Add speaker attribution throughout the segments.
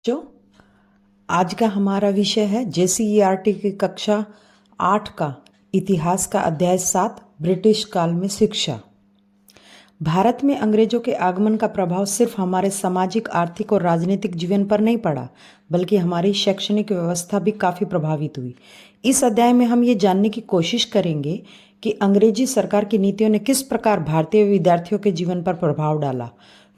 Speaker 1: जो आज का हमारा विषय है JCERT की कक्षा 8 का इतिहास का अध्याय 7 ब्रिटिश काल में शिक्षा। भारत में अंग्रेजों के आगमन का प्रभाव सिर्फ हमारे सामाजिक, आर्थिक और राजनीतिक जीवन पर नहीं पड़ा, बल्कि हमारी शैक्षणिक व्यवस्था भी काफ़ी प्रभावित हुई। इस अध्याय में हम ये जानने की कोशिश करेंगे कि अंग्रेजी सरकार की नीतियों ने किस प्रकार भारतीय विद्यार्थियों के जीवन पर प्रभाव डाला।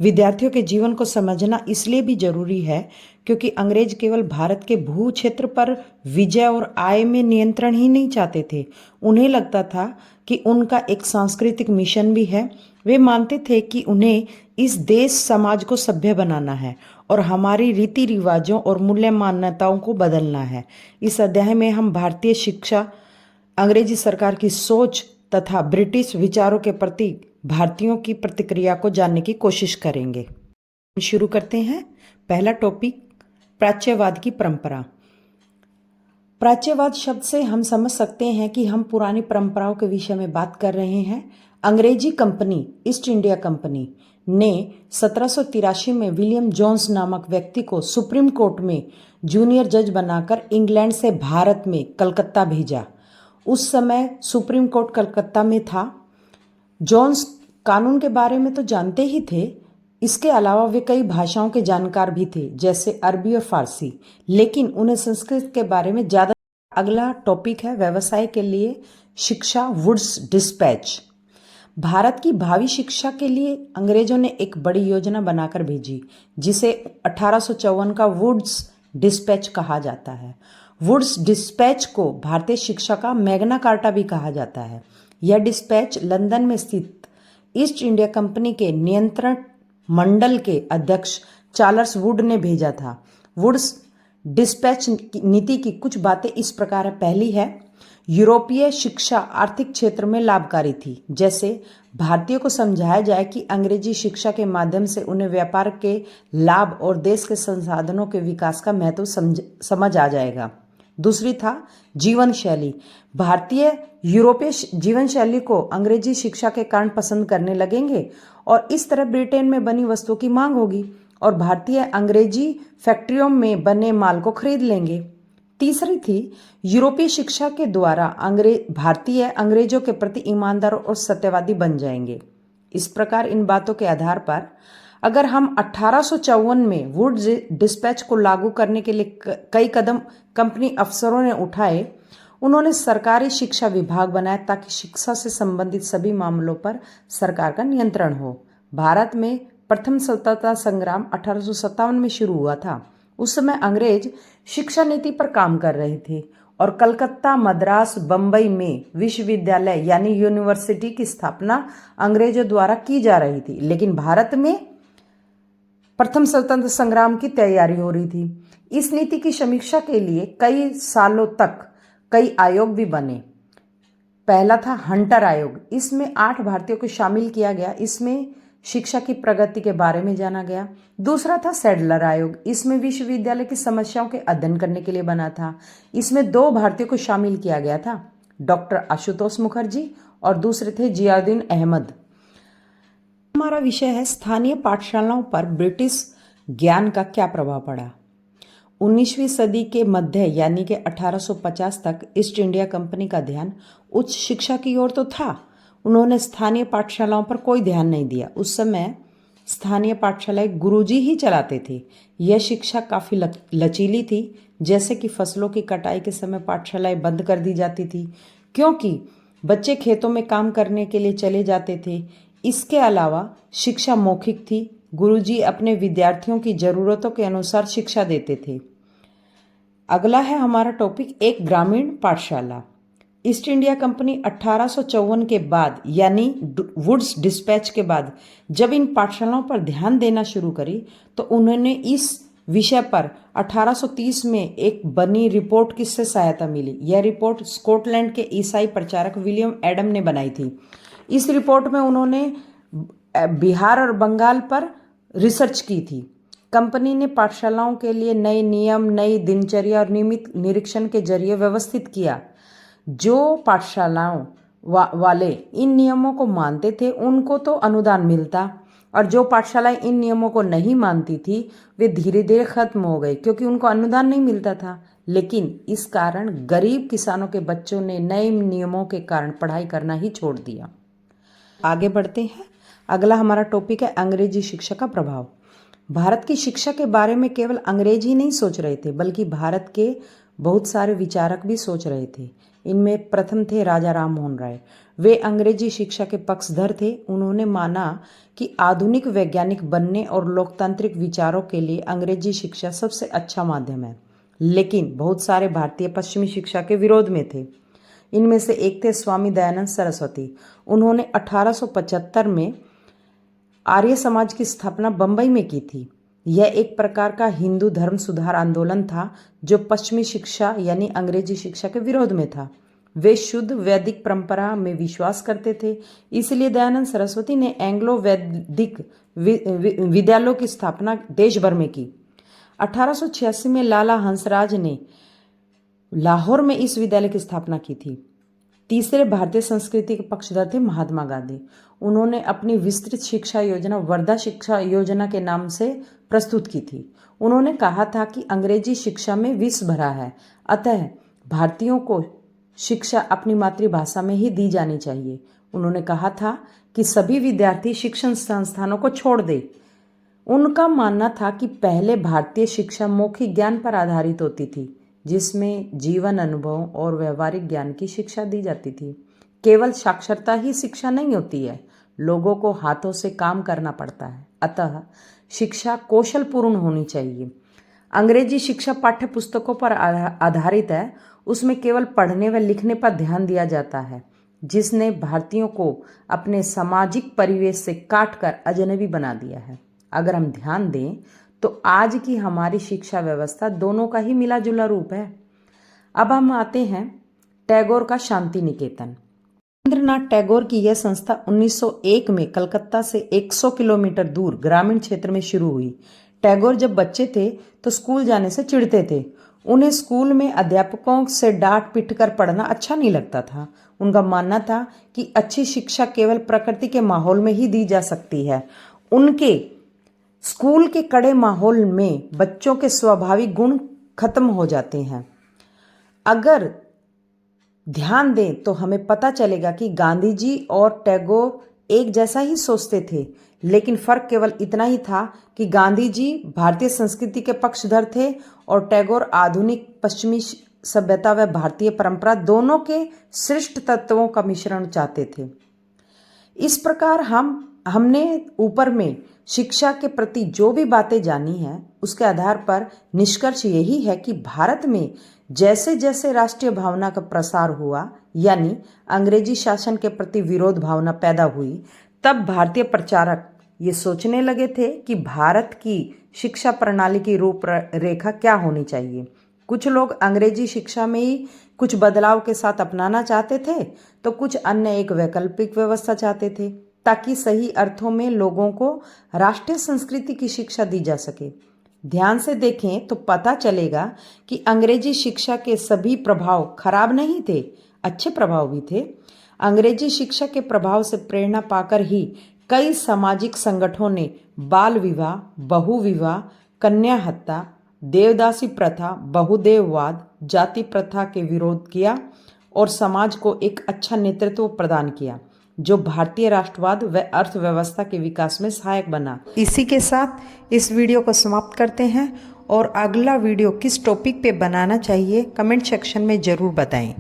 Speaker 1: विद्यार्थियों के जीवन को समझना इसलिए भी जरूरी है क्योंकि अंग्रेज केवल भारत के भू क्षेत्र पर विजय और आय में नियंत्रण ही नहीं चाहते थे। उन्हें लगता था कि उनका एक सांस्कृतिक मिशन भी है। वे मानते थे कि उन्हें इस देश समाज को सभ्य बनाना है और हमारी रीति रिवाजों और मूल्य मान्यताओं को बदलना है। इस अध्याय में हम भारतीय शिक्षा, अंग्रेजी सरकार की सोच तथा ब्रिटिश विचारों के प्रति भारतीयों की प्रतिक्रिया को जानने की कोशिश करेंगे। शुरू करते हैं। पहला टॉपिक, प्राच्यवाद की परंपरा। प्राच्यवाद शब्द से हम समझ सकते हैं कि हम पुरानी परंपराओं के विषय में बात कर रहे हैं। अंग्रेजी कंपनी ईस्ट इंडिया कंपनी ने 1783 में विलियम जोन्स नामक व्यक्ति को सुप्रीम कोर्ट में जूनियर जज बनाकर इंग्लैंड से भारत में कलकत्ता भेजा। उस समय सुप्रीम कोर्ट कलकत्ता में था। जोन्स कानून के बारे में तो जानते ही थे, इसके अलावा वे कई भाषाओं के जानकार भी थे, जैसे अरबी और फारसी, लेकिन उन्हें संस्कृत के बारे में ज़्यादा। अगला टॉपिक है व्यवसाय के लिए शिक्षा, वुड्स डिस्पैच। भारत की भावी शिक्षा के लिए अंग्रेजों ने एक बड़ी योजना बनाकर भेजी, जिसे 1854 का वुड्स डिस्पैच कहा जाता है। वुड्स डिस्पैच को भारतीय शिक्षा का मैग्ना कार्टा भी कहा जाता है। यह डिस्पैच लंदन में स्थित ईस्ट इंडिया कंपनी के नियंत्रण मंडल के अध्यक्ष चार्ल्स वुड ने भेजा था। वुड्स डिस्पैच नीति की कुछ बातें इस प्रकार है। पहली है, यूरोपीय शिक्षा आर्थिक क्षेत्र में लाभकारी थी। जैसे भारतीयों को समझाया जाए कि अंग्रेजी शिक्षा के माध्यम से उन्हें व्यापार के लाभ और देश के संसाधनों के विकास का महत्व समझ आ जाएगा। दूसरी था जीवन शैली। भारतीय यूरोपीय जीवन शैली को अंग्रेजी शिक्षा के कारण पसंद करने लगेंगे और इस तरह ब्रिटेन में बनी वस्तुओं की मांग होगी और भारतीय अंग्रेजी फैक्ट्रियों में बने माल को खरीद लेंगे। तीसरी थी, यूरोपीय शिक्षा के द्वारा भारतीय अंग्रेजों के प्रति ईमानदार और सत्यवादी बन जाएंगे। इस प्रकार इन बातों के आधार पर अगर हम 1854 में वुड डिस्पैच को लागू करने के लिए कई कदम कंपनी अफसरों ने उठाए। उन्होंने सरकारी शिक्षा विभाग बनाया ताकि शिक्षा से संबंधित सभी मामलों पर सरकार का नियंत्रण हो। भारत में प्रथम स्वतंत्रता संग्राम 1857 में शुरू हुआ था। उस समय अंग्रेज शिक्षा नीति पर काम कर रहे थे और कलकत्ता, मद्रास, बंबई में विश्वविद्यालय यानी यूनिवर्सिटी की स्थापना अंग्रेजों द्वारा की जा रही थी। लेकिन भारत में प्रथम स्वतंत्रता संग्राम की तैयारी हो रही थी। इस नीति की समीक्षा के लिए कई सालों तक कई आयोग भी बने। पहला था हंटर आयोग। इसमें 8 भारतीयों को शामिल किया गया। इसमें शिक्षा की प्रगति के बारे में जाना गया। दूसरा था सैडलर आयोग। इसमें विश्वविद्यालय की समस्याओं के अध्ययन करने के लिए बना था। इसमें 2 भारतीयों को शामिल किया गया था, डॉक्टर आशुतोष मुखर्जी और दूसरे थे जियाउद्दीन अहमद। हमारा विषय है स्थानीय पाठशालाओं पर ब्रिटिश ज्ञान का क्या प्रभाव पड़ा। 19वीं सदी के मध्य यानी कि 1850 तक ईस्ट इंडिया कंपनी का ध्यान उच्च शिक्षा की ओर तो था। उन्होंने स्थानीय पाठशालाओं पर कोई ध्यान नहीं दिया। उस समय स्थानीय पाठशालाएं गुरुजी ही चलाते थे। यह शिक्षा काफ़ी लचीली थी, जैसे कि फसलों की कटाई के समय पाठशालाएं बंद कर दी जाती थी क्योंकि बच्चे खेतों में काम करने के लिए चले जाते थे। इसके अलावा शिक्षा मौखिक थी। गुरुजी अपने विद्यार्थियों की ज़रूरतों के अनुसार शिक्षा देते थे। अगला है हमारा टॉपिक, एक ग्रामीण पाठशाला। ईस्ट इंडिया कंपनी 1854 के बाद यानी वुड्स डिस्पैच के बाद जब इन पाठशालाओं पर ध्यान देना शुरू करी तो उन्होंने इस विषय पर 1830 में एक बनी रिपोर्ट किससे सहायता मिली। यह रिपोर्ट स्कॉटलैंड के ईसाई प्रचारक विलियम एडम ने बनाई थी। इस रिपोर्ट में उन्होंने बिहार और बंगाल पर रिसर्च की थी। कंपनी ने पाठशालाओं के लिए नए नियम, नई दिनचर्या और नियमित निरीक्षण के जरिए व्यवस्थित किया। जो पाठशालाओं वाले इन नियमों को मानते थे उनको तो अनुदान मिलता, और जो पाठशालाएं इन नियमों को नहीं मानती थी वे धीरे धीरे खत्म हो गई क्योंकि उनको अनुदान नहीं मिलता था। लेकिन इस कारण गरीब किसानों के बच्चों ने नए नियमों के कारण पढ़ाई करना ही छोड़ दिया। आगे बढ़ते हैं। अगला हमारा टॉपिक है अंग्रेजी शिक्षा का प्रभाव। भारत की शिक्षा के बारे में केवल अंग्रेज ही नहीं सोच रहे थे बल्कि भारत के बहुत सारे विचारक भी सोच रहे थे। इनमें प्रथम थे राजा राम मोहन राय। वे अंग्रेजी शिक्षा के पक्षधर थे। उन्होंने माना कि आधुनिक वैज्ञानिक बनने और लोकतांत्रिक विचारों के लिए अंग्रेजी शिक्षा सबसे अच्छा माध्यम है। लेकिन बहुत सारे भारतीय पश्चिमी शिक्षा के विरोध में थे। इनमें से एक थे स्वामी दयानंद सरस्वती। उन्होंने 1875 में आर्य समाज की स्थापना बंबई में की थी। यह एक प्रकार का हिंदू धर्म सुधार आंदोलन था जो पश्चिमी शिक्षा यानी अंग्रेजी शिक्षा के विरोध में था। वे शुद्ध वैदिक परंपरा में विश्वास करते थे। इसलिए दयानंद सरस्वती ने एंग्लो वैदिक विद्यालयों की स्थापना देश भर में की। 1886 में लाला हंसराज ने लाहौर में इस विद्यालय की स्थापना की थी। तीसरे भारतीय संस्कृति के पक्षधर थे महात्मा गांधी। उन्होंने अपनी विस्तृत शिक्षा योजना वर्धा शिक्षा योजना के नाम से प्रस्तुत की थी। उन्होंने कहा था कि अंग्रेजी शिक्षा में विष भरा है, अतः भारतीयों को शिक्षा अपनी मातृभाषा में ही दी जानी चाहिए। उन्होंने कहा था कि सभी विद्यार्थी शिक्षण संस्थानों को छोड़ दें। उनका मानना था कि पहले भारतीय शिक्षा मौखिक ज्ञान पर आधारित होती थी जिसमें जीवन अनुभव और व्यवहारिक ज्ञान की शिक्षा दी जाती थी। केवल साक्षरता ही शिक्षा नहीं होती है, लोगों को हाथों से काम करना पड़ता है। अतः शिक्षा कौशलपूर्ण होनी चाहिए। अंग्रेजी शिक्षा पाठ्य पुस्तकों पर आधारित है। उसमें केवल पढ़ने व लिखने पर ध्यान दिया जाता है, जिसने भारतीयों को अपने सामाजिक परिवेश से काटकर अजनबी बना दिया है। अगर हम ध्यान दें तो आज की हमारी शिक्षा व्यवस्था दोनों का ही मिला जुला रूप है। अब हम आते हैं टैगोर का शांति निकेतन। रविंद्रनाथ टैगोर की यह संस्था 1901 में कलकत्ता से 100 किलोमीटर दूर ग्रामीण क्षेत्र में शुरू हुई। टैगोर जब बच्चे थे तो स्कूल जाने से चिढ़ते थे। उन्हें स्कूल में अध्यापकों से डांट पीट कर पढ़ना अच्छा नहीं लगता था। उनका मानना था कि अच्छी शिक्षा केवल प्रकृति के माहौल में ही दी जा सकती है। उनके स्कूल के कड़े माहौल में बच्चों के स्वाभाविक गुण खत्म हो जाते हैं। अगर ध्यान दें तो हमें पता चलेगा कि गांधी जी और टैगोर एक जैसा ही सोचते थे, लेकिन फर्क केवल इतना ही था कि गांधी जी भारतीय संस्कृति के पक्षधर थे और टैगोर आधुनिक पश्चिमी सभ्यता व भारतीय परंपरा दोनों के श्रेष्ठ तत्वों का मिश्रण चाहते थे। इस प्रकार हमने ऊपर में शिक्षा के प्रति जो भी बातें जानी हैं उसके आधार पर निष्कर्ष यही है कि भारत में जैसे जैसे राष्ट्रीय भावना का प्रसार हुआ यानी अंग्रेजी शासन के प्रति विरोध भावना पैदा हुई, तब भारतीय प्रचारक ये सोचने लगे थे कि भारत की शिक्षा प्रणाली की रूपरेखा क्या होनी चाहिए। कुछ लोग अंग्रेजी शिक्षा में ही कुछ बदलाव के साथ अपनाना चाहते थे तो कुछ अन्य एक वैकल्पिक व्यवस्था चाहते थे ताकि सही अर्थों में लोगों को राष्ट्रीय संस्कृति की शिक्षा दी जा सके। ध्यान से देखें तो पता चलेगा कि अंग्रेजी शिक्षा के सभी प्रभाव खराब नहीं थे, अच्छे प्रभाव भी थे। अंग्रेजी शिक्षा के प्रभाव से प्रेरणा पाकर ही कई सामाजिक संगठनों ने बाल विवाह, बहु विवाह, कन्या हत्या, देवदासी प्रथा, बहुदेववाद, जाति प्रथा के विरोध किया और समाज को एक अच्छा नेतृत्व प्रदान किया जो भारतीय राष्ट्रवाद व अर्थव्यवस्था के विकास में सहायक बना। इसी के साथ इस वीडियो को समाप्त करते हैं और अगला वीडियो किस टॉपिक पे बनाना चाहिए कमेंट सेक्शन में ज़रूर बताएं।